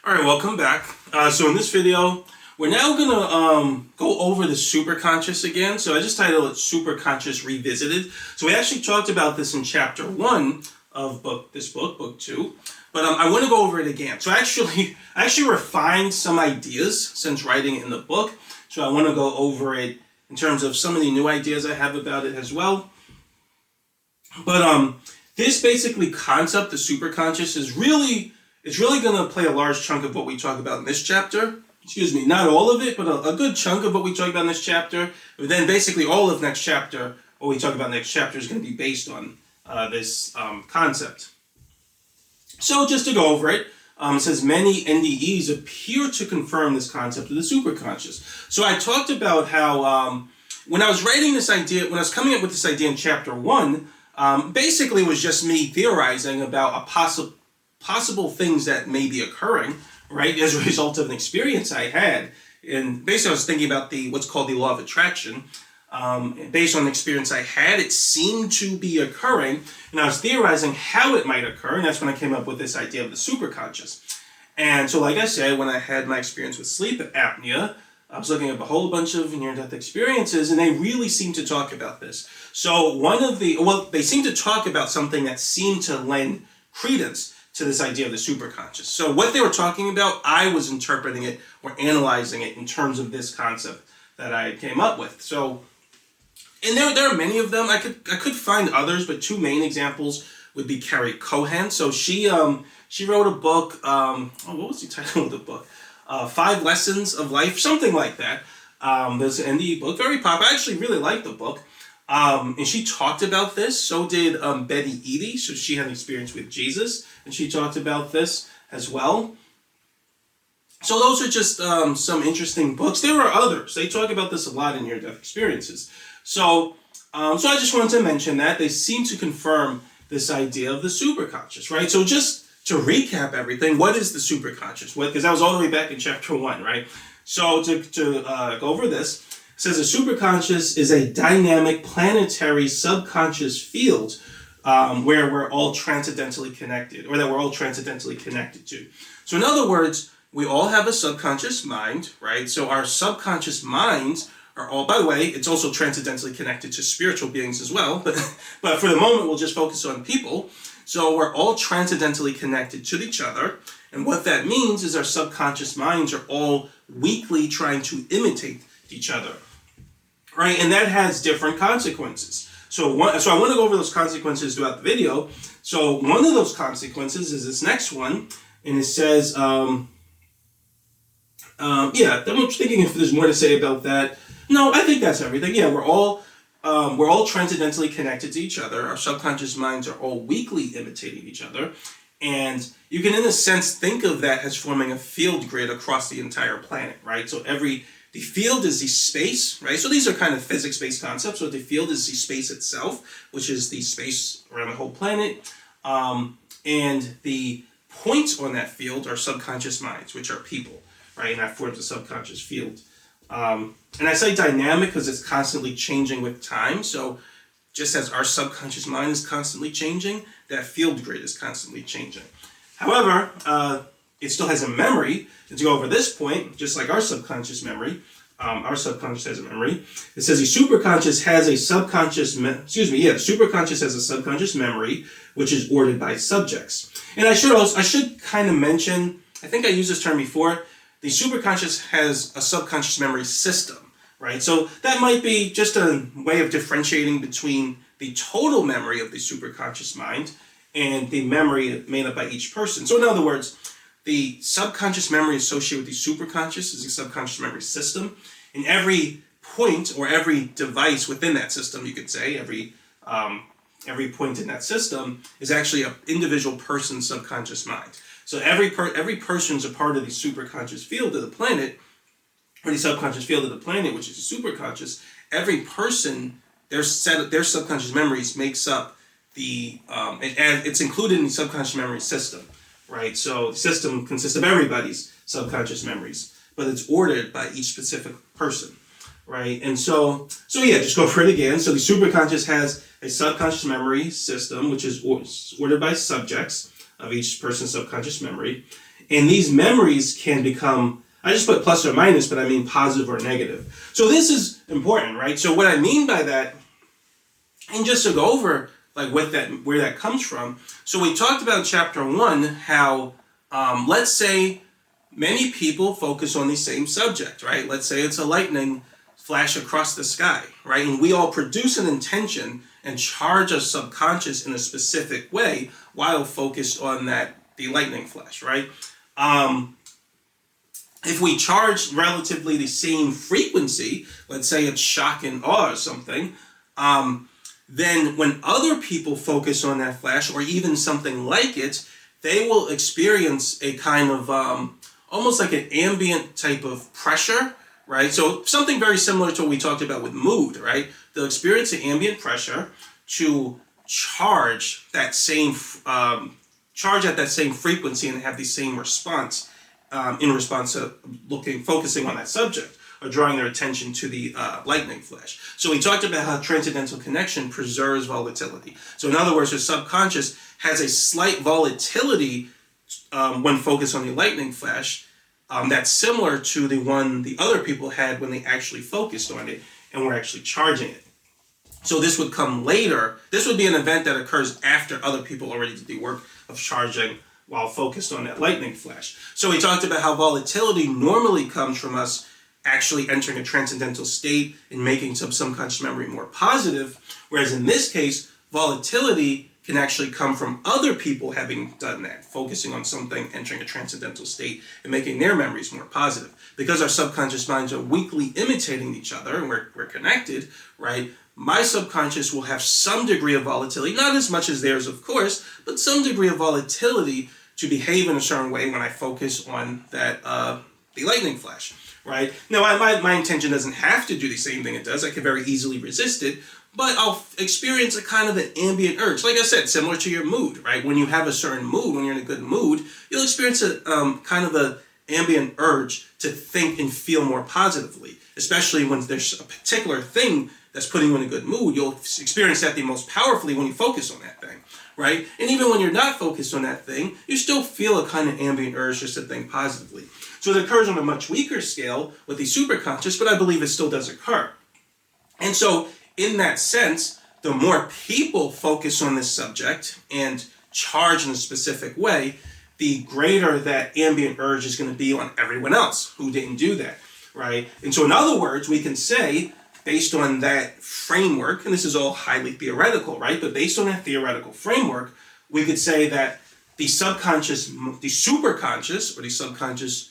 All right, welcome back. So in this video, we're now gonna go over the superconscious again. So I just titled it Superconscious Revisited. So we actually talked about this in chapter 1 of book 2. But I want to go over it again. So I actually refined some ideas since writing it in the book. So I want to go over it in terms of some of the new ideas I have about it as well. But this basically concept, the superconscious, it's really going to play a large chunk of what we talk about in this chapter. Excuse me, not all of it, but a good chunk of what we talk about in this chapter. But then basically all of next chapter, what we talk about next chapter is going to be based on this concept. So just to go over it, it says many NDEs appear to confirm this concept of the superconscious. So I talked about how when I was writing this idea, when I was coming up with this idea in chapter 1, basically it was just me theorizing about a possible things that may be occurring, right, as a result of an experience I had. And basically I was thinking about what's called the law of attraction. Based on the experience I had, it seemed to be occurring, and I was theorizing how it might occur, and that's when I came up with this idea of the superconscious. And so, like I said, when I had my experience with sleep apnea, I was looking at a whole bunch of near-death experiences, and they really seemed to talk about this. So they seemed to talk about something that seemed to lend credence to this idea of the superconscious. So what they were talking about, I was interpreting it or analyzing it in terms of this concept that I came up with. So, and there are many of them. I could find others, but two main examples would be Carrie Cohen. So she wrote a book. What was the title of the book? 5 Lessons of Life, something like that. There's an NDE book, very popular. I actually really liked the book. And she talked about this. So did Betty Eady. So she had an experience with Jesus, and she talked about this as well. So those are just some interesting books. There are others. They talk about this a lot in near-death experiences. So I just wanted to mention that. They seem to confirm this idea of the superconscious, right? So just to recap everything, what is the superconscious? Because that was all the way back in chapter 1, right? So to go over this, it says a superconscious is a dynamic planetary subconscious field where we're all transcendently connected, or that we're all transcendently connected to. So in other words, we all have a subconscious mind, right? So our subconscious minds are all, by the way, it's also transcendently connected to spiritual beings as well, but for the moment, we'll just focus on people. So we're all transcendently connected to each other, and what that means is our subconscious minds are all weakly trying to imitate each other, right? And that has different consequences. So I want to go over those consequences throughout the video. So one of those consequences is this next one, and it says, I'm thinking if there's more to say about that. No, I think that's everything. Yeah, we're all transcendently connected to each other. Our subconscious minds are all weakly imitating each other. And you can, in a sense, think of that as forming a field grid across the entire planet, right? So the field is the space, right? So these are kind of physics-based concepts. So the field is the space itself, which is the space around the whole planet. And the points on that field are subconscious minds, which are people, right? And that forms a subconscious field. And I say dynamic because it's constantly changing with time. So just as our subconscious mind is constantly changing, that field grid is constantly changing. However, it still has a memory. And to go over this point, just like our subconscious memory, our subconscious has a memory. It says the superconscious has a subconscious, the superconscious has a subconscious memory, which is ordered by subjects. And I should kind of mention, I think I used this term before, the superconscious has a subconscious memory system, right? So that might be just a way of differentiating between the total memory of the superconscious mind and the memory made up by each person. So in other words, the subconscious memory associated with the superconscious is a subconscious memory system. And every point or every device within that system, you could say, every point in that system is actually an individual person's subconscious mind. So every person's a part of the superconscious field of the planet, or the subconscious field of the planet, which is the superconscious. Every person, their subconscious memories makes up it's included in the subconscious memory system, right? So the system consists of everybody's subconscious memories, but it's ordered by each specific person, right? And so just go for it again. So the superconscious has a subconscious memory system, which is ordered by subjects of each person's subconscious memory. And these memories can become, I just put plus or minus, but I mean positive or negative. So this is important, right? So what I mean by that, and just to go over like what that, where that comes from. So we talked about in chapter 1 how, let's say many people focus on the same subject, right? Let's say it's a lightning flash across the sky, right? And we all produce an intention and charge our subconscious in a specific way while focused on the lightning flash, right? If we charge relatively the same frequency, let's say it's shock and awe or something, then when other people focus on that flash or even something like it, they will experience a kind of almost like an ambient type of pressure, right? So something very similar to what we talked about with mood, right? They'll experience the ambient pressure to charge that same charge at that same frequency and have the same response in response to focusing on that subject or drawing their attention to the lightning flash. So we talked about how transcendental connection preserves volatility. So in other words, your subconscious has a slight volatility when focused on the lightning flash that's similar to the one the other people had when they actually focused on it and were actually charging it. So this would come later. This would be an event that occurs after other people already did the work of charging while focused on that lightning flash. So we talked about how volatility normally comes from us actually entering a transcendental state and making some subconscious memory more positive, whereas in this case, volatility can actually come from other people having done that, focusing on something, entering a transcendental state, and making their memories more positive. Because our subconscious minds are weakly imitating each other, and we're connected, right? My subconscious will have some degree of volatility, not as much as theirs, of course, but some degree of volatility to behave in a certain way when I focus on that the lightning flash, right? Now, my intention doesn't have to do the same thing it does. I can very easily resist it, but I'll experience a kind of an ambient urge. Like I said, similar to your mood, right? When you have a certain mood, when you're in a good mood, you'll experience a kind of an ambient urge to think and feel more positively, especially when there's a particular thing that's putting you in a good mood. You'll experience that the most powerfully when you focus on that thing, right? And even when you're not focused on that thing, you still feel a kind of ambient urge just to think positively. So it occurs on a much weaker scale with the superconscious, but I believe it still does occur. And so in that sense, the more people focus on this subject and charge in a specific way, the greater that ambient urge is going to be on everyone else who didn't do that, right? And so in other words, we can say, based on that framework, and this is all highly theoretical, right? But based on that theoretical framework, we could say that the subconscious, the superconscious, or the subconscious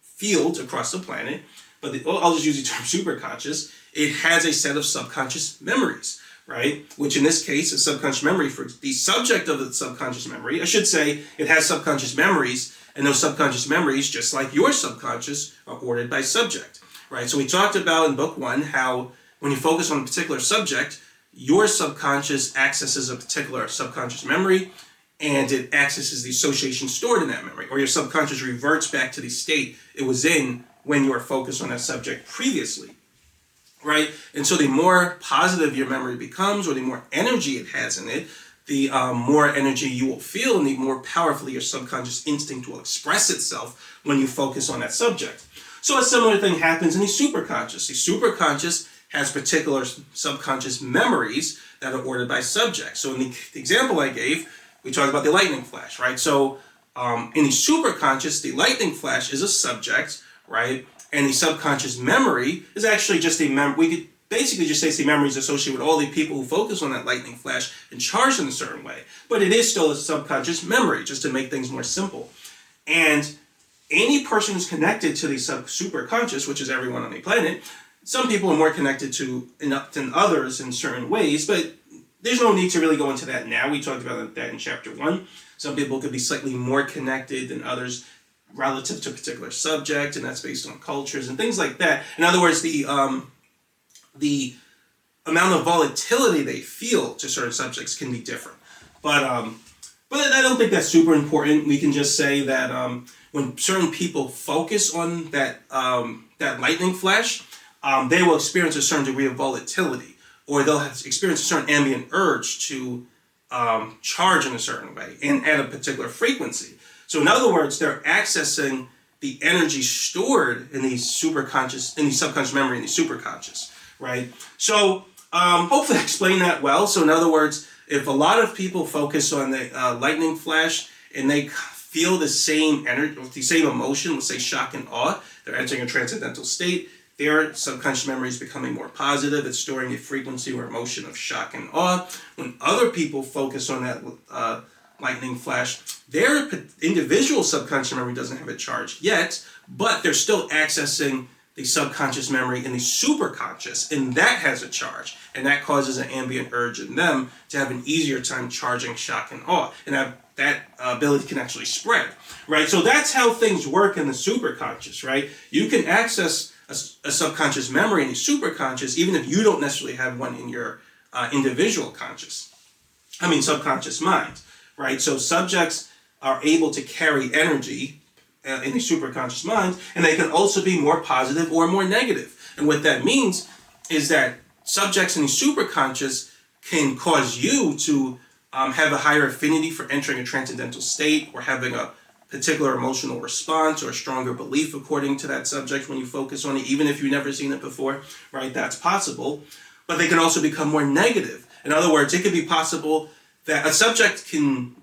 field across the planet, but I'll just use the term superconscious, it has a set of subconscious memories, right? Which in this case is subconscious memory for the subject of the subconscious memory. I should say it has subconscious memories, and those subconscious memories, just like your subconscious, are ordered by subject, right? So we talked about in book 1 how when you focus on a particular subject, your subconscious accesses a particular subconscious memory, and it accesses the association stored in that memory, or your subconscious reverts back to the state it was in when you were focused on that subject previously, right? And so the more positive your memory becomes, or the more energy it has in it, the more energy you will feel, and the more powerfully your subconscious instinct will express itself when you focus on that subject. So a similar thing happens in the superconscious. The superconscious has particular subconscious memories that are ordered by subject. So in the example I gave, we talked about the lightning flash, right? So in the superconscious, the lightning flash is a subject, right? And the subconscious memory is actually just a memory. We could basically just say it's the memories associated with all the people who focus on that lightning flash and charge in a certain way. But it is still a subconscious memory, just to make things more simple. And any person who's connected to the superconscious, which is everyone on the planet, some people are more connected to than others in certain ways, but there's no need to really go into that now. We talked about that in chapter 1. Some people could be slightly more connected than others relative to a particular subject, and that's based on cultures and things like that. In other words, the amount of volatility they feel to certain subjects can be different. But I don't think that's super important. We can just say that when certain people focus on that lightning flash, they will experience a certain degree of volatility, or they'll experience a certain ambient urge to charge in a certain way and at a particular frequency. So in other words, they're accessing the energy stored in these subconscious memory, in the superconscious, right? So hopefully I explained that well. So in other words, if a lot of people focus on the lightning flash and they feel the same energy, the same emotion, let's say shock and awe, they're entering a transcendental state, their subconscious memory is becoming more positive. It's storing a frequency or emotion of shock and awe. When other people focus on that lightning flash, their individual subconscious memory doesn't have a charge yet, but they're still accessing the subconscious memory in the superconscious, and that has a charge, and that causes an ambient urge in them to have an easier time charging shock and awe, and that ability can actually spread, right? So that's how things work in the superconscious, right? You can access a subconscious memory in the superconscious even if you don't necessarily have one in your individual subconscious mind, right? So subjects are able to carry energy in the superconscious mind, and they can also be more positive or more negative. And what that means is that subjects in the superconscious can cause you to have a higher affinity for entering a transcendental state or having a particular emotional response or a stronger belief according to that subject when you focus on it, even if you've never seen it before, right? That's possible. But they can also become more negative. In other words, it could be possible that a subject can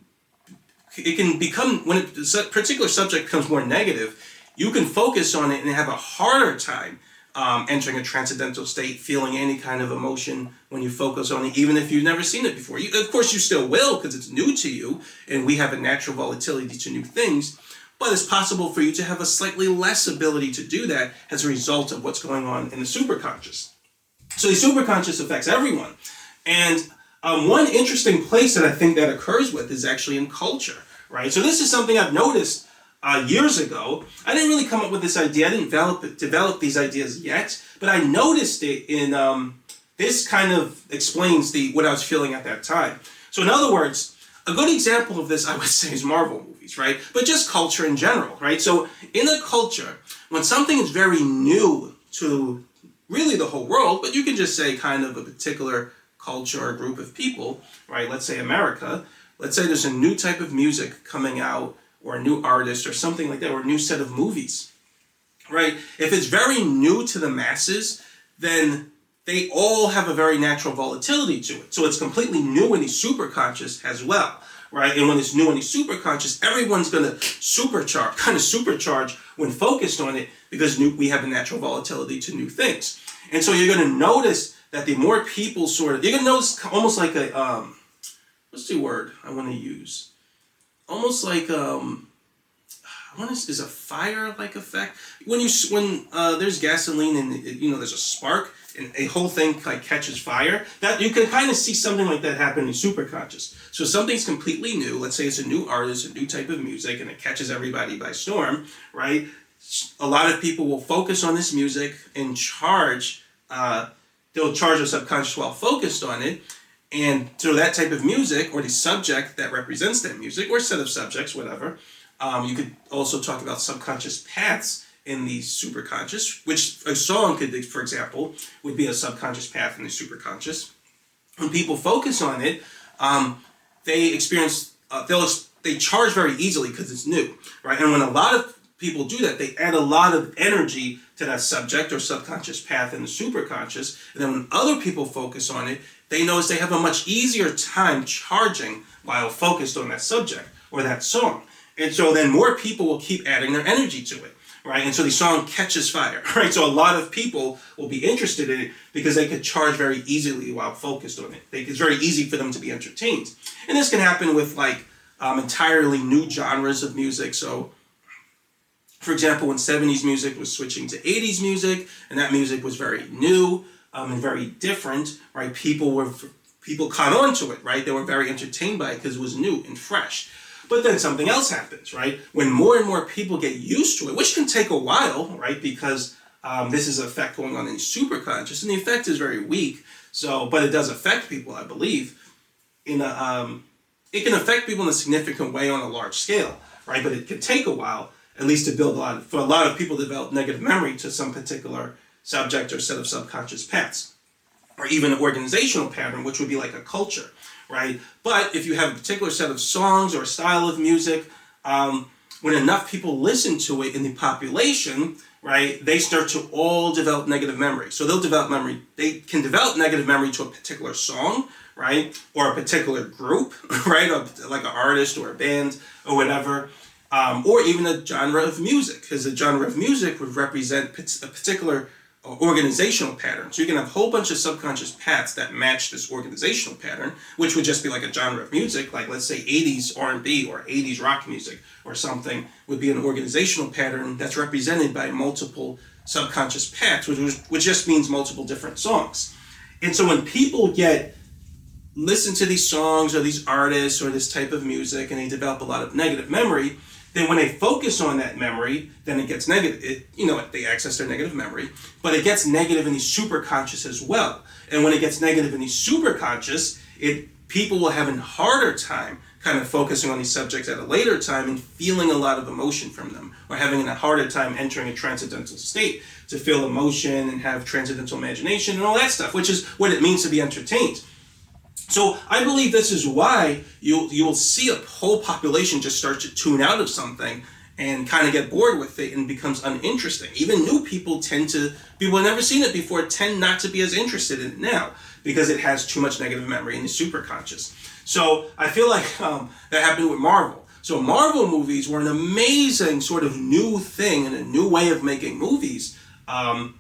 become, when a particular subject becomes more negative, you can focus on it and have a harder time entering a transcendental state, feeling any kind of emotion when you focus on it, even if you've never seen it before. Of course, you still will because it's new to you, and we have a natural volatility to new things, but it's possible for you to have a slightly less ability to do that as a result of what's going on in the superconscious. So the superconscious affects everyone. And one interesting place that I think that occurs with is actually in culture, right? So this is something I've noticed years ago. I didn't really come up with this idea. I didn't develop these ideas yet, but I noticed it in, this kind of explains what I was feeling at that time. So in other words, a good example of this, I would say, is Marvel movies, right? But just culture in general, right? So in a culture, when something is very new to really the whole world, but you can just say kind of a particular culture or group of people, right? Let's say America. Let's say there's a new type of music coming out, or a new artist, or something like that, or a new set of movies, right? If it's very new to the masses, then they all have a very natural volatility to it. So it's completely new in the superconscious as well, right? And when it's new in the superconscious, everyone's going to supercharge when focused on it, because we have a natural volatility to new things. And so you're going to notice that the more people you're going to notice almost like a, what's the word I want to use? Almost like is a fire-like effect. When there's gasoline and there's a spark and a whole thing like catches fire, that you can kind of see something like that happen in superconscious. So something's completely new. Let's say it's a new artist, a new type of music, and it catches everybody by storm, right? A lot of people will focus on this music and they'll charge their subconscious while focused on it. And so that type of music, or the subject that represents that music, or set of subjects, whatever, you could also talk about subconscious paths in the superconscious, which a song could, for example, would be a subconscious path in the superconscious. When people focus on it, they experience, they charge very easily because it's new, right? And when a lot of people do that, they add a lot of energy to that subject or subconscious path in the superconscious. And then when other people focus on it, they notice they have a much easier time charging while focused on that subject or that song. And so then more people will keep adding their energy to it, right? And so the song catches fire, right? So a lot of people will be interested in it because they could charge very easily while focused on it. It's very easy for them to be entertained. And this can happen with entirely new genres of music. So, for example, when 70s music was switching to 80s music, and that music was very new and very different, right? People caught on to it, right? They were very entertained by it because it was new and fresh. But then something else happens, right? When more and more people get used to it, which can take a while, right? Because this is an effect going on in the superconscious, and the effect is very weak. So, but it does affect people, I believe. It can affect people in a significant way on a large scale, right? But it can take a while, at least to build for a lot of people to develop negative memory to some particular subject or set of subconscious paths, or even an organizational pattern, which would be like a culture, right? But if you have a particular set of songs or a style of music, when enough people listen to it in the population, right, they start to all develop negative memory. So they can develop negative memory to a particular song, right, or a particular group, right, or like an artist or a band or whatever, or even a genre of music, because a genre of music would represent a particular organizational pattern. So you can have a whole bunch of subconscious paths that match this organizational pattern, which would just be like a genre of music, like let's say 80s R&B or 80s rock music or something would be an organizational pattern that's represented by multiple subconscious paths, which just means multiple different songs. And so when people listen to these songs or these artists or this type of music and they develop a lot of negative memory, then when they focus on that memory, then it gets negative. They access their negative memory, but it gets negative in the superconscious as well. And when it gets negative in the superconscious, people will have a harder time kind of focusing on these subjects at a later time and feeling a lot of emotion from them, or having a harder time entering a transcendental state to feel emotion and have transcendental imagination and all that stuff, which is what it means to be entertained. So I believe this is why you'll see a whole population just start to tune out of something and kind of get bored with it and becomes uninteresting. Even new people people who have never seen it before tend not to be as interested in it now because it has too much negative memory in the superconscious. So I feel like that happened with Marvel. So Marvel movies were an amazing sort of new thing and a new way of making movies. I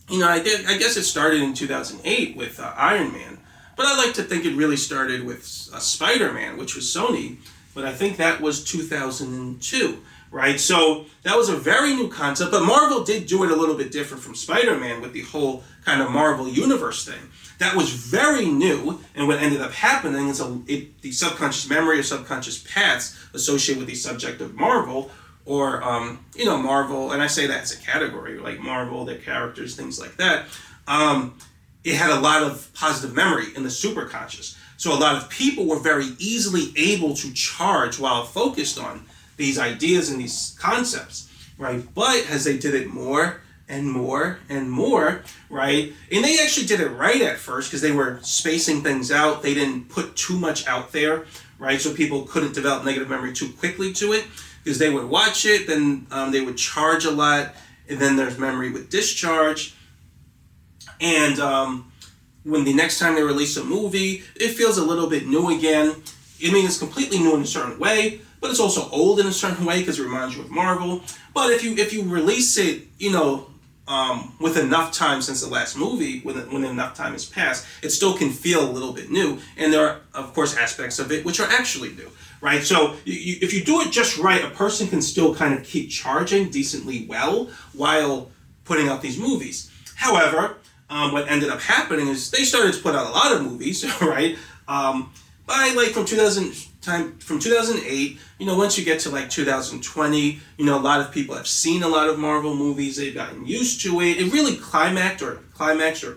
guess it started in 2008 with Iron Man. But I like to think it really started with Spider-Man, which was Sony, but I think that was 2002, right? So that was a very new concept, but Marvel did do it a little bit different from Spider-Man with the whole kind of Marvel Universe thing. That was very new, and what ended up happening is the subconscious memory or subconscious paths associated with the subject of Marvel, or, Marvel, and I say that as a category, like Marvel, their characters, things like that, it had a lot of positive memory in the superconscious. So a lot of people were very easily able to charge while focused on these ideas and these concepts, right? But as they did it more and more and more, right? And they actually did it right at first because they were spacing things out. They didn't put too much out there, right? So people couldn't develop negative memory too quickly to it because they would watch it, then they would charge a lot, and then there's memory with discharge. And when the next time they release a movie, it feels a little bit new again. It's completely new in a certain way, but it's also old in a certain way because it reminds you of Marvel. But if you release it, with enough time since the last movie, when enough time has passed, it still can feel a little bit new. And there are, of course, aspects of it which are actually new, right? So if you do it just right, a person can still kind of keep charging decently well while putting out these movies. However, what ended up happening is they started to put out a lot of movies, right? From 2008, once you get to like 2020, a lot of people have seen a lot of Marvel movies. They've gotten used to it. It really climaxed or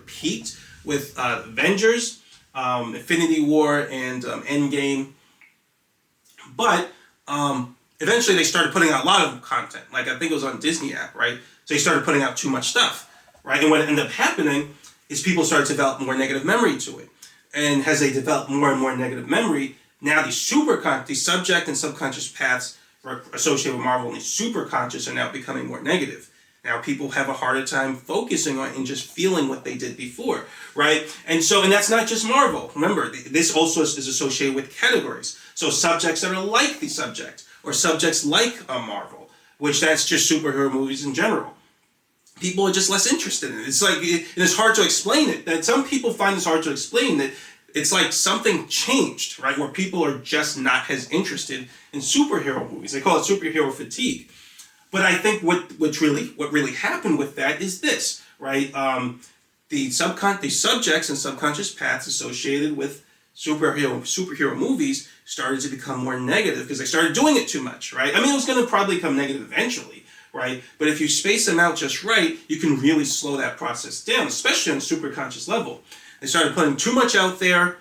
peaked with Avengers, Infinity War, and Endgame. But eventually they started putting out a lot of content. Like I think it was on Disney app, right? So they started putting out too much stuff. Right? And what ended up happening is people started to develop more negative memory to it. And as they develop more and more negative memory, now the subject and subconscious paths associated with Marvel and the superconscious are now becoming more negative. Now people have a harder time focusing on and just feeling what they did before, right? And that's not just Marvel. Remember, this also is associated with categories. So subjects that are like the subject, or subjects like Marvel, which that's just superhero movies in general. People are just less interested in it. It's hard to explain it. That some people find this hard to explain, that it's like something changed, right? Where people are just not as interested in superhero movies. They call it superhero fatigue. But I think what really happened with that is this, right? The subjects and subconscious paths associated with superhero movies started to become more negative because they started doing it too much, right? It was going to probably become negative eventually. Right? But if you space them out just right, you can really slow that process down, especially on a superconscious level. They started putting too much out there,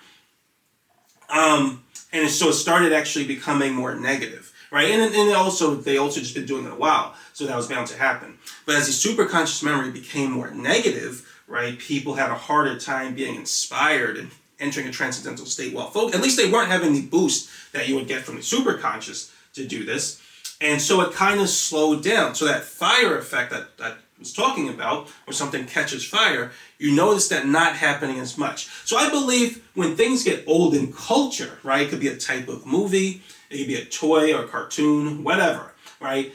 so it started actually becoming more negative, right? And they also just been doing it a while, so that was bound to happen. But as the superconscious memory became more negative, right, people had a harder time being inspired and entering a transcendental state while at least they weren't having the boost that you would get from the superconscious to do this. And so it kind of slowed down. So that fire effect that I was talking about, where something catches fire, you notice that not happening as much. So I believe when things get old in culture, right, it could be a type of movie, it could be a toy or a cartoon, whatever, right?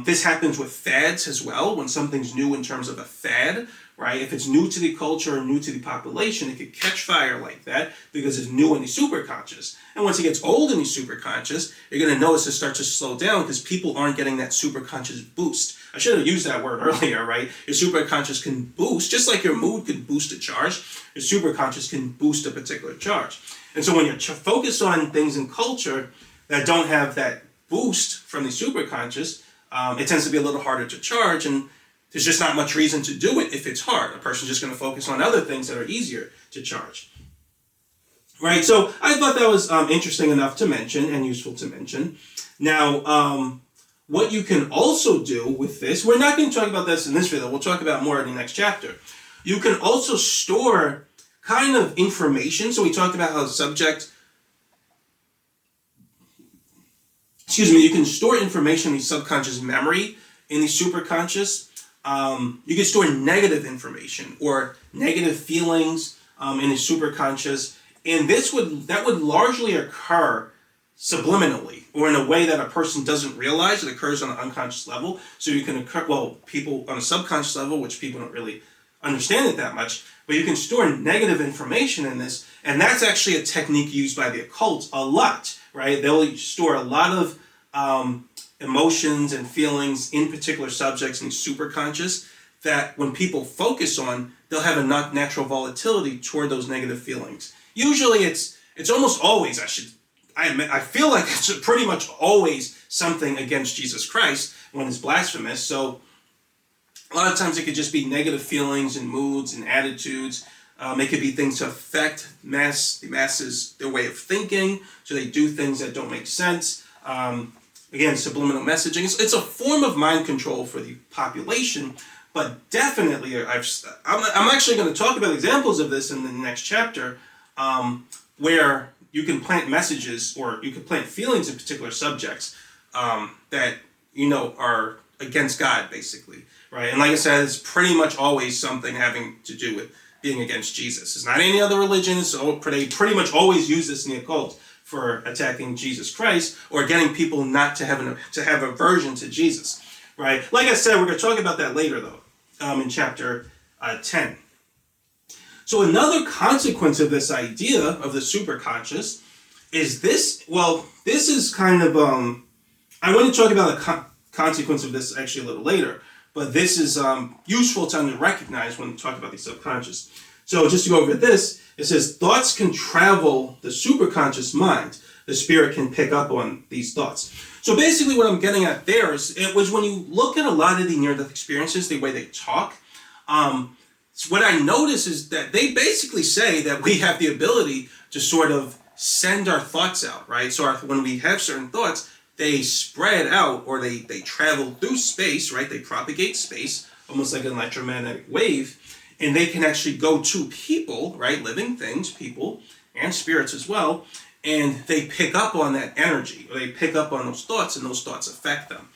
This happens with fads as well. When something's new in terms of a fad, right? If it's new to the culture or new to the population, it could catch fire like that because it's new in the superconscious. And once it gets old in the superconscious, you're going to notice it starts to slow down because people aren't getting that superconscious boost. I should have used that word earlier, right? Your superconscious can boost, just like your mood can boost a charge, your superconscious can boost a particular charge. And so when you're focused on things in culture that don't have that boost from the superconscious, it tends to be a little harder to charge, and there's just not much reason to do it if it's hard. A person's just going to focus on other things that are easier to charge. Right, so I thought that was interesting enough to mention and useful to mention. Now, what you can also do with this, we're not going to talk about this in this video, we'll talk about more in the next chapter. You can also store kind of information. So we talked about how you can store information in the subconscious memory, in the superconscious. You can store negative information or negative feelings in the superconscious, and that would largely occur subliminally, or in a way that a person doesn't realize. It occurs on an unconscious level. So you can people on a subconscious level, which people don't really understand it that much, but you can store negative information in this, and that's actually a technique used by the occult a lot, right? They'll store a lot of emotions and feelings in particular subjects in the superconscious that when people focus on, they'll have a natural volatility toward those negative feelings. Usually it's almost always, I feel like it's pretty much always something against Jesus Christ when it's blasphemous. So a lot of times it could just be negative feelings and moods and attitudes. It could be things to affect the masses, their way of thinking, so they do things that don't make sense. Again, subliminal messaging. It's a form of mind control for the population, but definitely, I'm actually going to talk about examples of this in the next chapter, where you can plant messages or you can plant feelings in particular subjects that are against God, basically, right? And like I said, it's pretty much always something having to do with being against Jesus. It's not any other religion, so they pretty much always use this in the occult for attacking Jesus Christ or getting people not to have aversion to Jesus, right? Like I said, we're going to talk about that later, though, in chapter 10. So another consequence of this idea of the superconscious is this. Well, this is kind of I want to talk about a consequence of this actually a little later, but this is useful to recognize when we talk about the subconscious. So just to go over this, it says thoughts can travel the superconscious mind. The spirit can pick up on these thoughts. So basically what I'm getting at there is, it was when you look at a lot of the near-death experiences, the way they talk, what I notice is that they basically say that we have the ability to sort of send our thoughts out, right? So when we have certain thoughts, they spread out, or they travel through space, right? They propagate space, almost like an electromagnetic wave, and they can actually go to people, right? Living things, people, and spirits as well, and they pick up on that energy, or they pick up on those thoughts, and those thoughts affect them.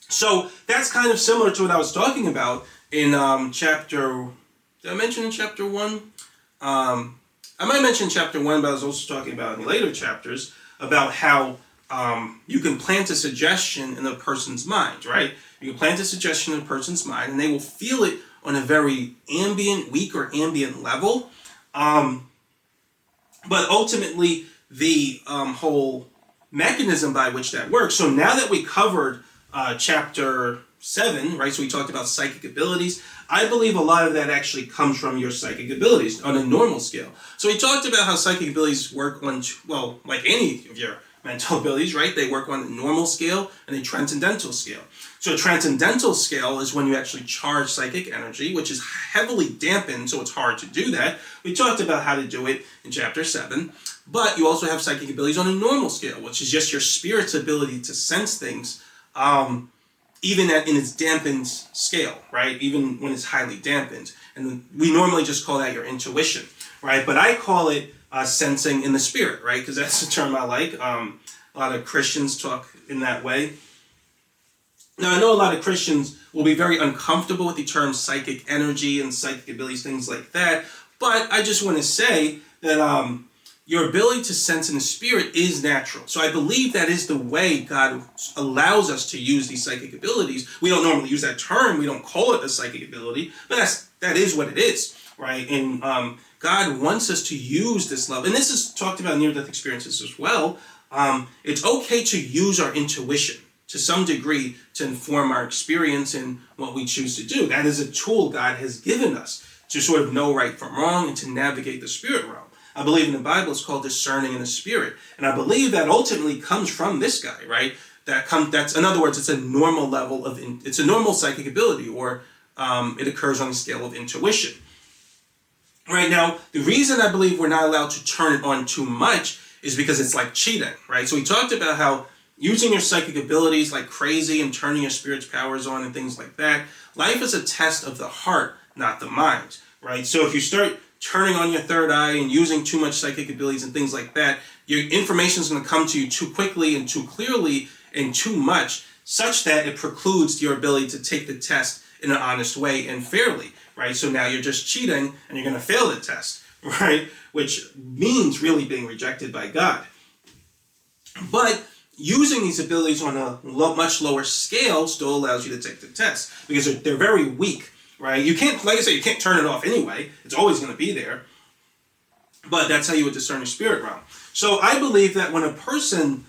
So that's kind of similar to what I was talking about in chapter, did I mention in chapter 1? I might mention chapter 1, but I was also talking about in the later chapters about how you can plant a suggestion in a person's mind, right? You can plant a suggestion in a person's mind, and they will feel it on a very weak or ambient level. But ultimately, the whole mechanism by which that works. So now that we covered chapter 7, right? So we talked about psychic abilities. I believe a lot of that actually comes from your psychic abilities on a normal scale. So we talked about how psychic abilities work on, well, like any of your mental abilities, right? They work on a normal scale and a transcendental scale. So a transcendental scale is when you actually charge psychic energy, which is heavily dampened, so it's hard to do that. We talked about how to do it in chapter 7. But you also have psychic abilities on a normal scale, which is just your spirit's ability to sense things, even in its dampened scale, right? Even when it's highly dampened. And we normally just call that your intuition, right? But I call it sensing in the spirit, right? Because that's the term I like. A A lot of Christians talk in that way. Now, I know a lot of Christians will be very uncomfortable with the term psychic energy and psychic abilities, things like that. But I just want to say that your ability to sense in the spirit is natural. So I believe that is the way God allows us to use these psychic abilities. We don't normally use that term. We don't call it a psychic ability, but that is what it is, right? And God wants us to use this love. And this is talked about in near-death experiences as well. It's okay to use our intuition to some degree to inform our experience and what we choose to do. That is a tool God has given us to sort of know right from wrong and to navigate the spirit realm. I believe in the Bible it's called discerning in the spirit. And I believe that ultimately comes from this guy, right? That's in other words, it's a normal level of, it's a normal psychic ability, or it occurs on the scale of intuition. Right now, the reason I believe we're not allowed to turn it on too much is because it's like cheating, right? So we talked about how using your psychic abilities like crazy and turning your spirit's powers on and things like that. Life is a test of the heart, not the mind, right? So if you start turning on your third eye and using too much psychic abilities and things like that, your information is going to come to you too quickly and too clearly and too much, such that it precludes your ability to take the test in an honest way and fairly, right? So now you're just cheating and you're going to fail the test, right? Which means really being rejected by God. But using these abilities on a much lower scale still allows you to take the test because they're very weak, right? You can't, like I said, you can't turn it off anyway. It's always going to be there. But that's how you would discern the spirit realm. So I believe that when a person,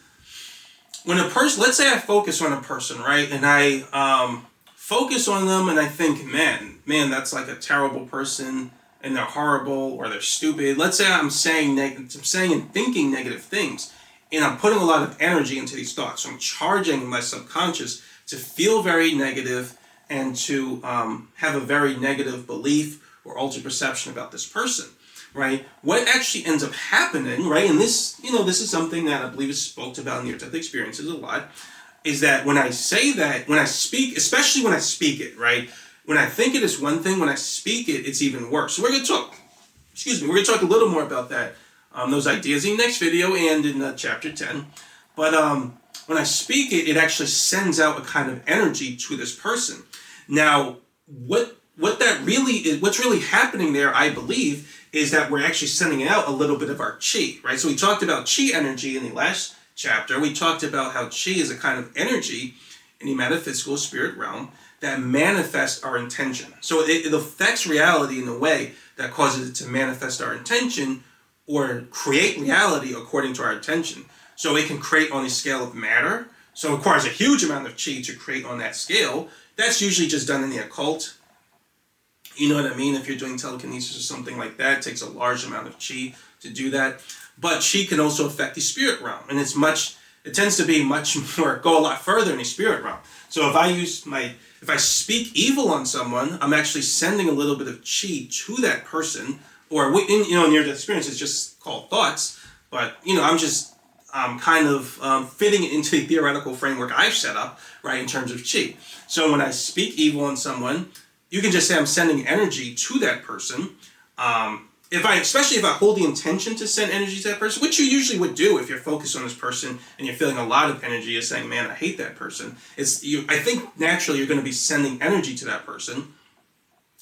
let's say I focus on a person, right? And I focus on them and I think, man, that's like a terrible person and they're horrible or they're stupid. Let's say I'm saying and thinking negative things. And I'm putting a lot of energy into these thoughts. So I'm charging my subconscious to feel very negative and to have a very negative belief or altered perception about this person, right? What actually ends up happening, right? And this is something that I believe is spoke about in near-death experiences a lot, is that when I say that, when I speak, especially when I speak it, right? When I think it is one thing, when I speak it, it's even worse. So we're going to talk a little more about that. Those ideas in the next video and in chapter 10. But when I speak it, it actually sends out a kind of energy to this person. Now, what that really is, what's really happening there, I believe, is that we're actually sending out a little bit of our chi, right? So we talked about chi energy in the last chapter. We talked about how chi is a kind of energy in the metaphysical spirit realm that manifests our intention. So it affects reality in a way that causes it to manifest our intention or create reality according to our intention. So it can create on the scale of matter. So it requires a huge amount of chi to create on that scale. That's usually just done in the occult. You know what I mean? If you're doing telekinesis or something like that, it takes a large amount of chi to do that. But chi can also affect the spirit realm. And it tends to be go a lot further in the spirit realm. So if I speak evil on someone, I'm actually sending a little bit of chi to that person. Or in near-death experience, it's just called thoughts. But I'm kind of fitting it into the theoretical framework I've set up, right, in terms of chi. So when I speak evil on someone, you can just say I'm sending energy to that person. Especially if I hold the intention to send energy to that person, which you usually would do if you're focused on this person and you're feeling a lot of energy, you're saying, man, I hate that person. I think naturally you're going to be sending energy to that person,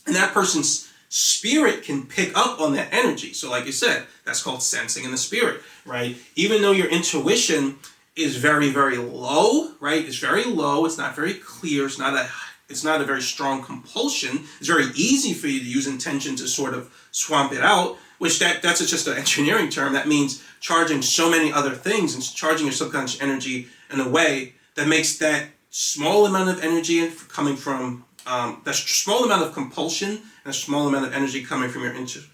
and that person's spirit can pick up on that energy. So like you said, that's called sensing in the spirit, right? Even though your intuition is very, very low, right? It's very low. It's not very clear. It's not a very strong compulsion. It's very easy for you to use intention to sort of swamp it out, which that's just an engineering term. That means charging so many other things and charging your subconscious energy in a way that makes that small amount of energy coming from that small amount of compulsion and a small amount of energy coming from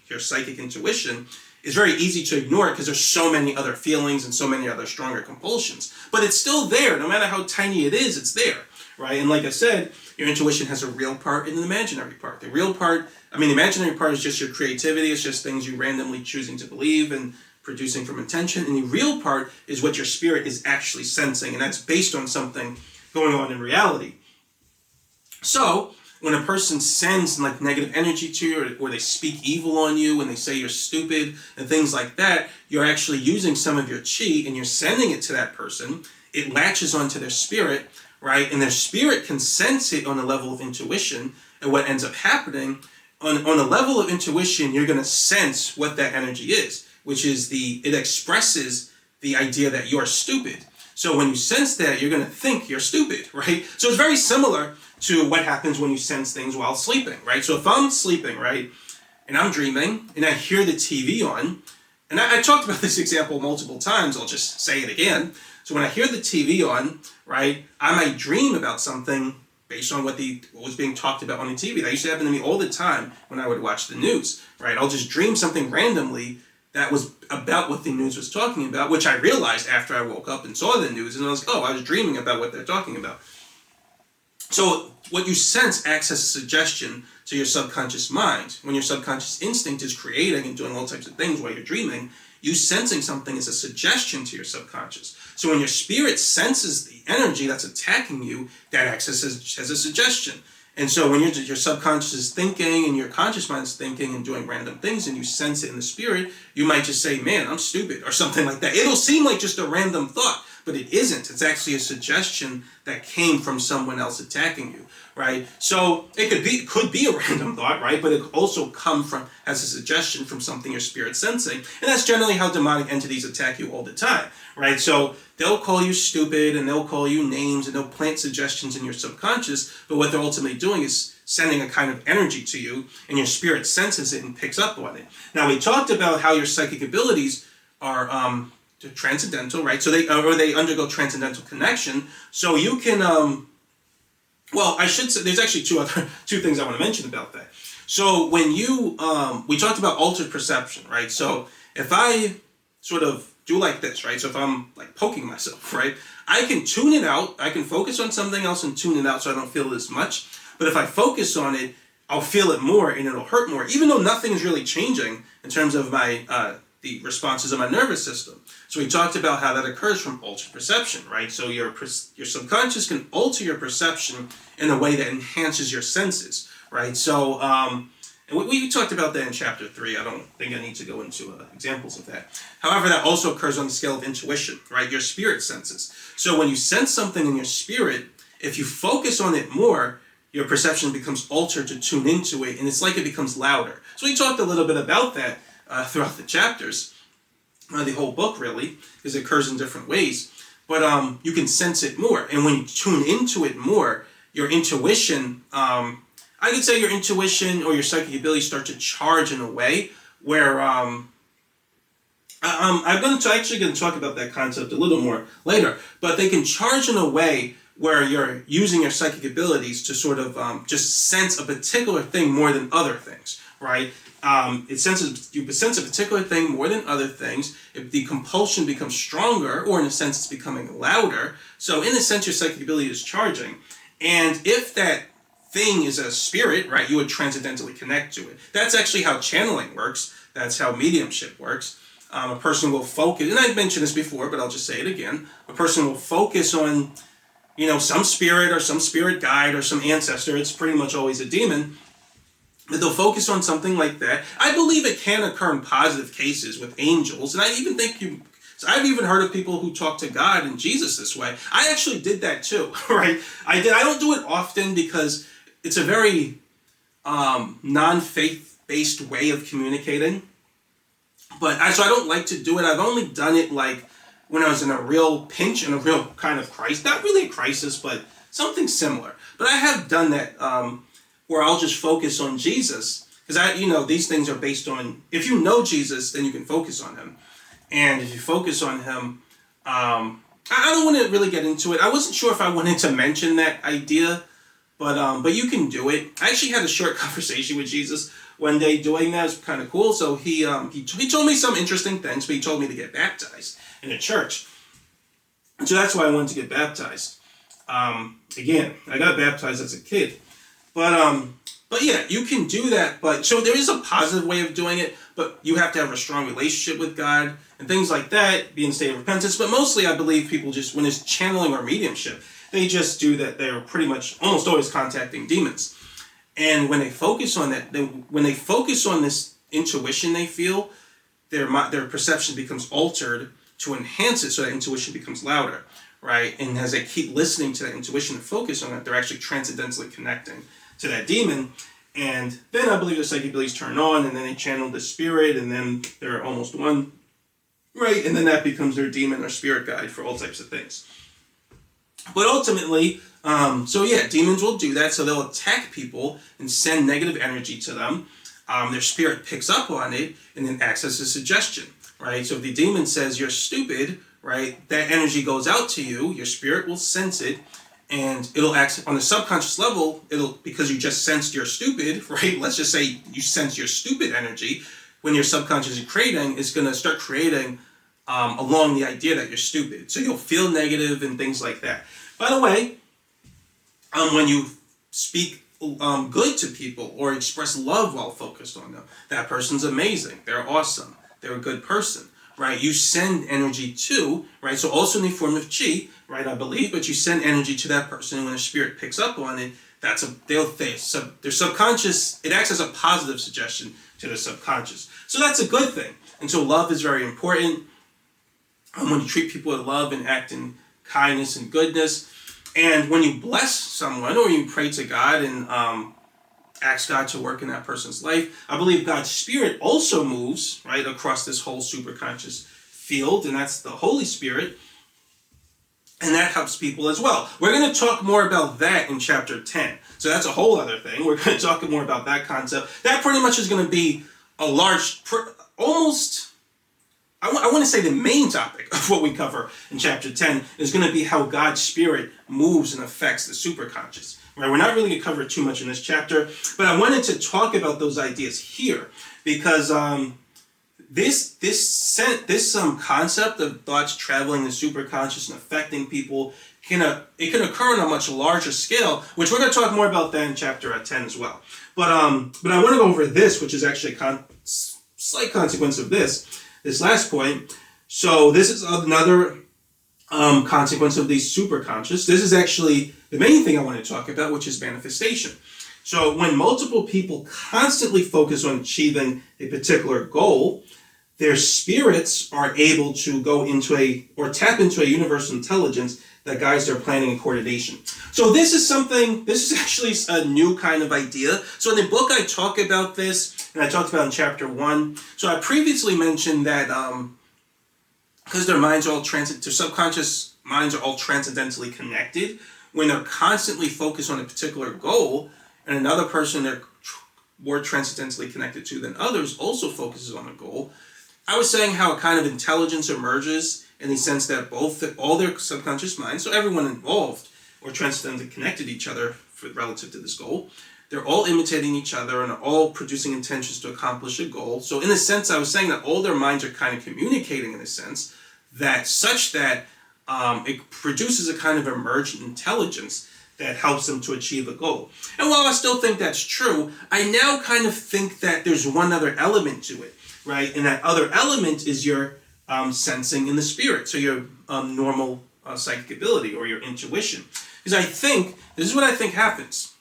your psychic intuition is very easy to ignore it because there's so many other feelings and so many other stronger compulsions. But it's still there. No matter how tiny it is, it's there, right? And like I said, your intuition has a real part and an imaginary part. The imaginary part is just your creativity. It's just things you randomly choosing to believe and producing from intention. And the real part is what your spirit is actually sensing. And that's based on something going on in reality. So when a person sends like negative energy to you, or they speak evil on you and they say you're stupid and things like that, you're actually using some of your chi and you're sending it to that person. It latches onto their spirit, right? And their spirit can sense it on a level of intuition. And what ends up happening on a level of intuition, you're going to sense what that energy is, which is it expresses the idea that you're stupid. So when you sense that, you're going to think you're stupid, right? So it's very similar to what happens when you sense things while sleeping, right? So if I'm sleeping, right, and I'm dreaming, and I hear the TV on, and I talked about this example multiple times, I'll just say it again. So when I hear the TV on, right, I might dream about something based on what was being talked about on the TV. That used to happen to me all the time when I would watch the news, right? I'll just dream something randomly that was about what the news was talking about, which I realized after I woke up and saw the news, and I was like, oh, I was dreaming about what they're talking about. So what you sense acts as a suggestion to your subconscious mind. When your subconscious instinct is creating and doing all types of things while you're dreaming, you sensing something is a suggestion to your subconscious. So when your spirit senses the energy that's attacking you, that acts as a suggestion. And so when your subconscious is thinking and your conscious mind is thinking and doing random things and you sense it in the spirit, you might just say, man, I'm stupid, or something like that. It'll seem like just a random thought, but it isn't. It's actually a suggestion that came from someone else attacking you, right? So it could be a random thought, right? But it could also come as a suggestion from something your spirit's sensing. And that's generally how demonic entities attack you all the time, right? So they'll call you stupid and they'll call you names and they'll plant suggestions in your subconscious, but what they're ultimately doing is sending a kind of energy to you, and your spirit senses it and picks up on it. Now, we talked about how your psychic abilities are transcendental, right? So they undergo transcendental connection. So you can, well, I should say, there's actually two things I want to mention about that. So when we talked about altered perception, right? So if I sort of do like this, right? So if I'm like poking myself, right? I can tune it out. I can focus on something else and tune it out so I don't feel it as much. But if I focus on it, I'll feel it more and it'll hurt more, even though nothing is really changing in terms of my the responses of my nervous system. So we talked about how that occurs from altered perception, right? So your subconscious can alter your perception in a way that enhances your senses, right? So and we talked about that in chapter 3. I don't think I need to go into examples of that. However, that also occurs on the scale of intuition, right? Your spirit senses. So when you sense something in your spirit, if you focus on it more, your perception becomes altered to tune into it, and it's like it becomes louder. So we talked a little bit about that throughout the chapters, the whole book really, because it occurs in different ways. But you can sense it more, and when you tune into it more, your intuition, I could say your intuition or your psychic abilities start to charge in a way where I'm actually going to talk about that concept a little more later, but they can charge in a way where you're using your psychic abilities to sort of just sense a particular thing more than other things, right? You sense a particular thing more than other things. If the compulsion becomes stronger, or in a sense it's becoming louder, so in a sense your psychic ability is charging. And if that thing is a spirit, right, you would transcendentally connect to it. That's actually how channeling works. That's how mediumship works. A person will focus, and I've mentioned this before, but I'll just say it again. A person will focus on, some spirit or some spirit guide or some ancestor. It's pretty much always a demon. But they'll focus on something like that. I believe it can occur in positive cases with angels, and I even think I've even heard of people who talk to God and Jesus this way. I actually did that too, right? I don't do it often because it's a very non-faith-based way of communicating. But so I don't like to do it. I've only done it like when I was in a real pinch and a real kind of crisis. Not really a crisis, but something similar. But I have done that where I'll just focus on Jesus. Because these things are based on, if you know Jesus, then you can focus on him. And if you focus on him, I don't want to really get into it. I wasn't sure if I wanted to mention that idea, but you can do it. I actually had a short conversation with Jesus one day doing that. It was kind of cool. So he told me some interesting things, but he told me to get baptized in a church. And so that's why I wanted to get baptized. Again, I got baptized as a kid. But yeah, you can do that. But so there is a positive way of doing it, but you have to have a strong relationship with God and things like that, be in a state of repentance. But mostly I believe people just, when it's channeling or mediumship, they just do that. They're pretty much almost always contacting demons. And when they focus on that, when they focus on this intuition they feel, their perception becomes altered to enhance it so that intuition becomes louder, right? And as they keep listening to that intuition and focus on it, they're actually transcendentally connecting to that demon. And then I believe the psychic abilities turn on, and then they channel the spirit, and then they're almost one, right? And then that becomes their demon or spirit guide for all types of things. But ultimately, demons will do that. So they'll attack people and send negative energy to them. Their spirit picks up on it and then acts as a suggestion, right? So if the demon says you're stupid, right, that energy goes out to you, your spirit will sense it, and it'll act on the subconscious level. Because you just sensed you're stupid, right? Let's just say you sense your stupid energy. When your subconscious is creating, it's going to start creating along the idea that you're stupid. So you'll feel negative and things like that. By the way, when you speak good to people or express love while focused on them, that person's amazing. They're awesome. They're a good person, right? You send energy to, right? So also in the form of chi, right? I believe, but you send energy to that person, and when a spirit picks up on it, their subconscious. It acts as a positive suggestion to their subconscious. So that's a good thing. And so love is very important. When you treat people with love and act in kindness and goodness, and when you bless someone or you pray to God and ask God to work in that person's life, I believe God's Spirit also moves, right, across this whole superconscious field, and that's the Holy Spirit, and that helps people as well. We're going to talk more about that in chapter 10. So that's a whole other thing. We're going to talk more about that concept. That pretty much is going to be a large, almost, I want to say the main topic of what we cover in chapter 10 is going to be how God's Spirit moves and affects the superconscious. Right? We're not really going to cover too much in this chapter, but I wanted to talk about those ideas here because this concept of thoughts traveling the superconscious and affecting people can occur on a much larger scale, which we're going to talk more about that in chapter 10 as well. But I want to go over this, which is actually a slight consequence of this last point. So this is another consequence of the superconscious. This is actually the main thing I want to talk about, which is manifestation. So when multiple people constantly focus on achieving a particular goal, their spirits are able to tap into a universal intelligence that guides their planning and coordination. So this is actually a new kind of idea. So in the book I talk about this, and I talked about in chapter 1. So I previously mentioned that because their subconscious minds are all transcendentally connected, when they're constantly focused on a particular goal, and another person they're more transcendentally connected to than others also focuses on a goal, I was saying how a kind of intelligence emerges in the sense that all their subconscious minds, so everyone involved or transcendently connected to each other relative to this goal, they're all imitating each other and are all producing intentions to accomplish a goal. So in a sense, I was saying that all their minds are kind of communicating in a sense that it produces a kind of emergent intelligence that helps them to achieve a goal. And while I still think that's true, I now kind of think that there's one other element to it, right? And that other element is your sensing in the spirit, so your normal psychic ability or your intuition. Because this is what I think happens.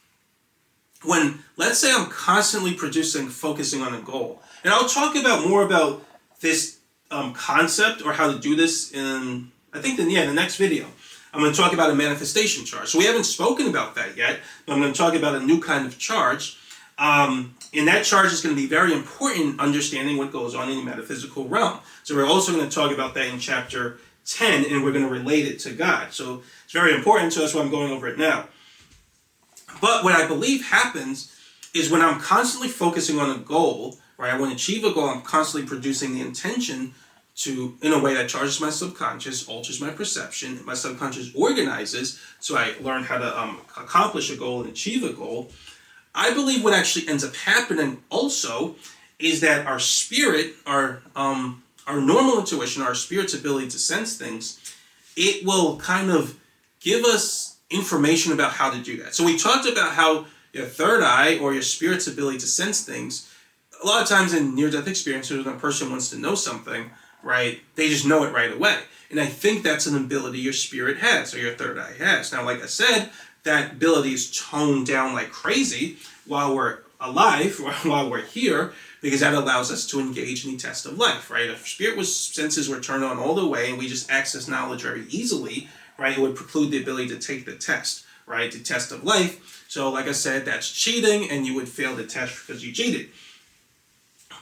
When, let's say I'm constantly focusing on a goal, and I'll talk more about this concept or how to do this in, I think, the next video. I'm going to talk about a manifestation charge. So we haven't spoken about that yet, but I'm going to talk about a new kind of charge. And that charge is going to be very important in understanding what goes on in the metaphysical realm. So we're also going to talk about that in chapter 10, and we're going to relate it to God. So it's very important, so that's why I'm going over it now. But what I believe happens is when I'm constantly focusing on a goal, right? I want to achieve a goal, I'm constantly producing the intention in a way that charges my subconscious, alters my perception, and my subconscious organizes, so I learn how to accomplish a goal and achieve a goal. I believe what actually ends up happening also is that our spirit, our normal intuition, our spirit's ability to sense things, it will kind of give us information about how to do that. So we talked about how your third eye or your spirit's ability to sense things, a lot of times in near-death experiences when a person wants to know something, right, they just know it right away. And I think that's an ability your spirit has or your third eye has. Now, like I said, that ability is toned down like crazy while we're alive, while we're here, because that allows us to engage in the test of life, right? If senses were turned on all the way and we just access knowledge very easily, right, it would preclude the ability to take the test, right, the test of life. So like I said, that's cheating, and you would fail the test because you cheated.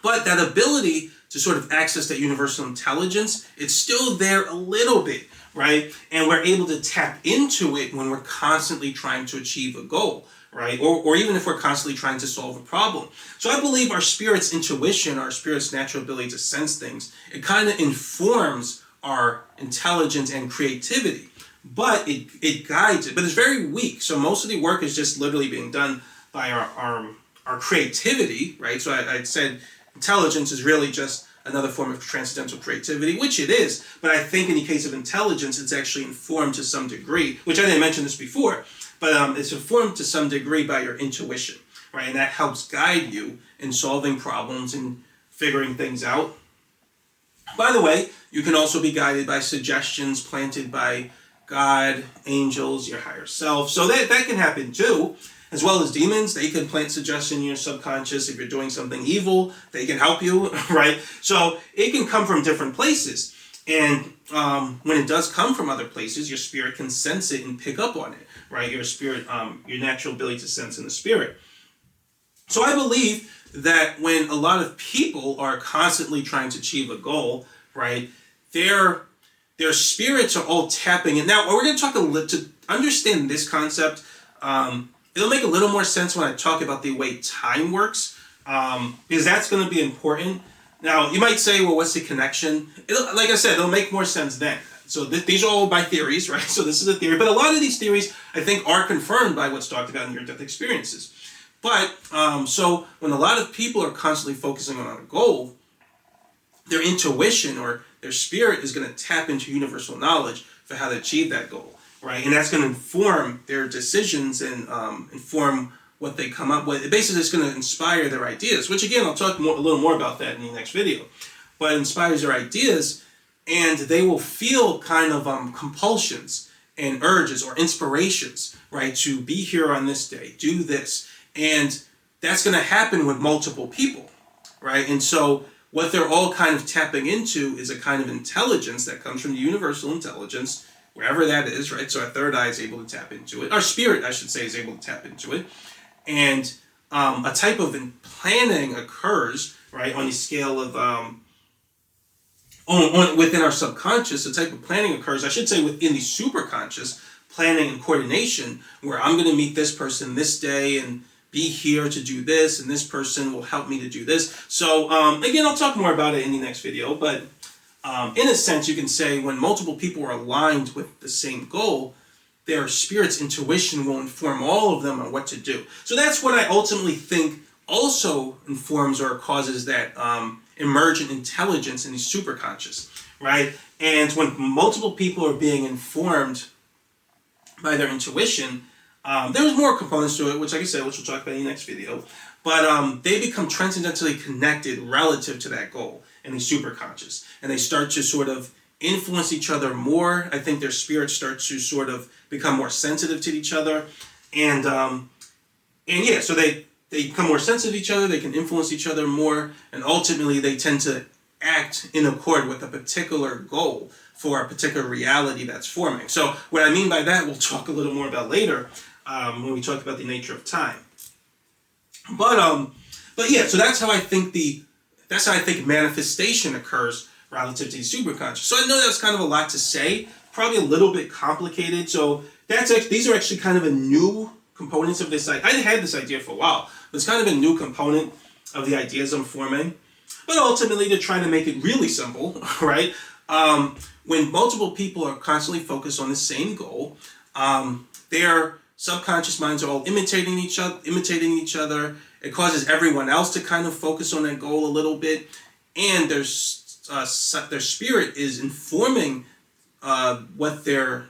But that ability to sort of access that universal intelligence, it's still there a little bit, right? And we're able to tap into it when we're constantly trying to achieve a goal, right? Or even if we're constantly trying to solve a problem. So I believe our spirit's intuition, our spirit's natural ability to sense things, it kind of informs our intelligence and creativity, but it guides it. But it's very weak. So most of the work is just literally being done by our creativity, right? So I said intelligence is really just another form of transcendental creativity, which it is. But I think in the case of intelligence, it's actually informed to some degree, which I didn't mention this before, but it's informed to some degree by your intuition, right? And that helps guide you in solving problems and figuring things out. By the way, you can also be guided by suggestions planted by God, angels, your higher self. So that can happen too. As well as demons, they can plant suggestion in your subconscious. If you're doing something evil, they can help you, right? So it can come from different places. And when it does come from other places, your spirit can sense it and pick up on it, right? Your spirit, your natural ability to sense in the spirit. So I believe that when a lot of people are constantly trying to achieve a goal, right, their spirits are all tapping in. Now, we're going to talk to understand this concept. It'll make a little more sense when I talk about the way time works, because that's going to be important. Now, you might say, well, what's the connection? Like I said, it'll make more sense then. So these are all my theories, right? So this is a theory. But a lot of these theories, I think, are confirmed by what's talked about in near-death experiences. But, so when a lot of people are constantly focusing on a goal, their intuition or their spirit is going to tap into universal knowledge for how to achieve that goal. Right, and that's going to inform their decisions and inform what they come up with. Basically, it's going to inspire their ideas, which again, I'll talk a little more about that in the next video. But it inspires their ideas, and they will feel kind of compulsions and urges or inspirations, right, to be here on this day, do this. And that's going to happen with multiple people, right? And so what they're all kind of tapping into is a kind of intelligence that comes from the universal intelligence, wherever that is, right? So our third eye is able to tap into it. Our spirit, I should say, is able to tap into it. And a type of planning occurs, right, on the scale of, within our subconscious, a type of planning occurs, I should say, within the superconscious, planning and coordination, where I'm going to meet this person this day and be here to do this, and this person will help me to do this. So, again, I'll talk more about it in the next video, but in a sense, you can say when multiple people are aligned with the same goal, their spirit's intuition will inform all of them on what to do. So that's what I ultimately think also informs or causes that emergent intelligence in the superconscious, right? And when multiple people are being informed by their intuition, there's more components to it, which, like I said, which we'll talk about in the next video, but they become transcendentally connected relative to that goal in the superconscious, and they start to sort of influence each other more. I think their spirits start to sort of become more sensitive to each other, and yeah, so they become more sensitive to each other, they can influence each other more, and ultimately they tend to act in accord with a particular goal for a particular reality that's forming. So what I mean by that, we'll talk a little more about later when we talk about the nature of time. But yeah, so that's how I think manifestation occurs relative to the superconscious. So I know that's kind of a lot to say, probably a little bit complicated. So these are actually kind of a new components of this. I had this idea for a while, but it's kind of a new component of the ideas I'm forming. But ultimately, to try to make it really simple, right? When multiple people are constantly focused on the same goal, their subconscious minds are all imitating each other. It causes everyone else to kind of focus on that goal a little bit, and their spirit is informing what the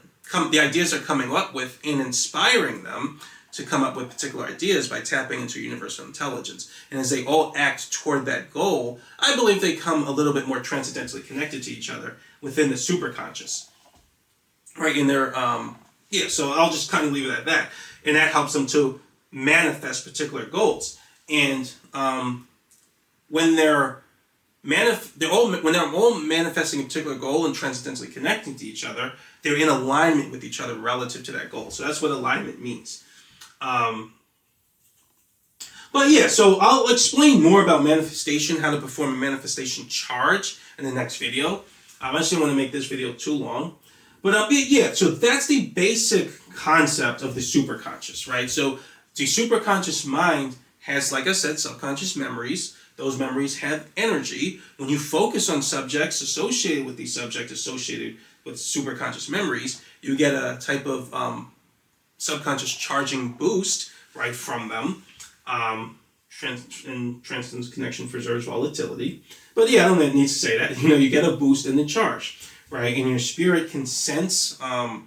ideas they're coming up with and inspiring them to come up with particular ideas by tapping into universal intelligence. And as they all act toward that goal, I believe they come a little bit more transcendentally connected to each other within the superconscious, right? In their yeah, so I'll just kind of leave it at that. And that helps them to manifest particular goals. And when when they're all manifesting a particular goal and transcendently connecting to each other, they're in alignment with each other relative to that goal. So that's what alignment means. But yeah, so I'll explain more about manifestation, how to perform a manifestation charge in the next video. I just didn't want to make this video too long. But yeah, so that's the basic concept of the superconscious, right? So the superconscious mind has, like I said, subconscious memories. Those memories have energy. When you focus on subjects associated with these subjects, associated with superconscious memories, you get a type of subconscious charging boost, right, from them. Transcendence connection preserves volatility. But yeah, I don't need to say that. You get a boost in the charge, right? And your spirit can sense, your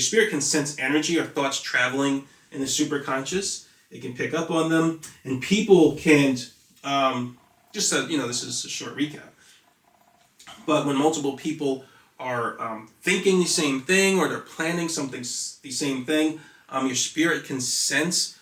spirit can sense energy or thoughts traveling in the superconscious. It can pick up on them, and people can, this is a short recap, but when multiple people are thinking the same thing, or they're planning something, the same thing, your spirit can sense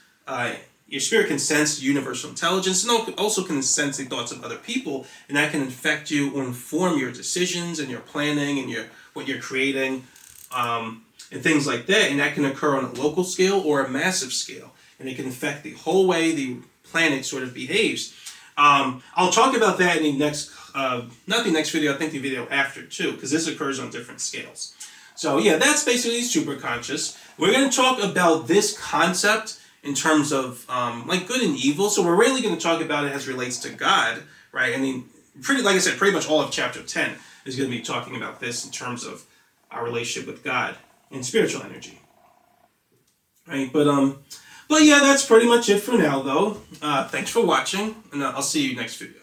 universal intelligence, and also can sense the thoughts of other people, and that can affect you or inform your decisions and your planning and what you're creating, and things like that. And that can occur on a local scale or a massive scale, and it can affect the whole way the planet sort of behaves. I'll talk about that in the next, not the next video, I think the video after too, because this occurs on different scales. So yeah, that's basically superconscious. We're going to talk about this concept in terms of like good and evil. So we're really going to talk about it as relates to God, right? I mean, like I said, pretty much all of chapter 10 is going to be talking about this in terms of our relationship with God and spiritual energy, right? But yeah, that's pretty much it for now, though. Thanks for watching, and I'll see you next video.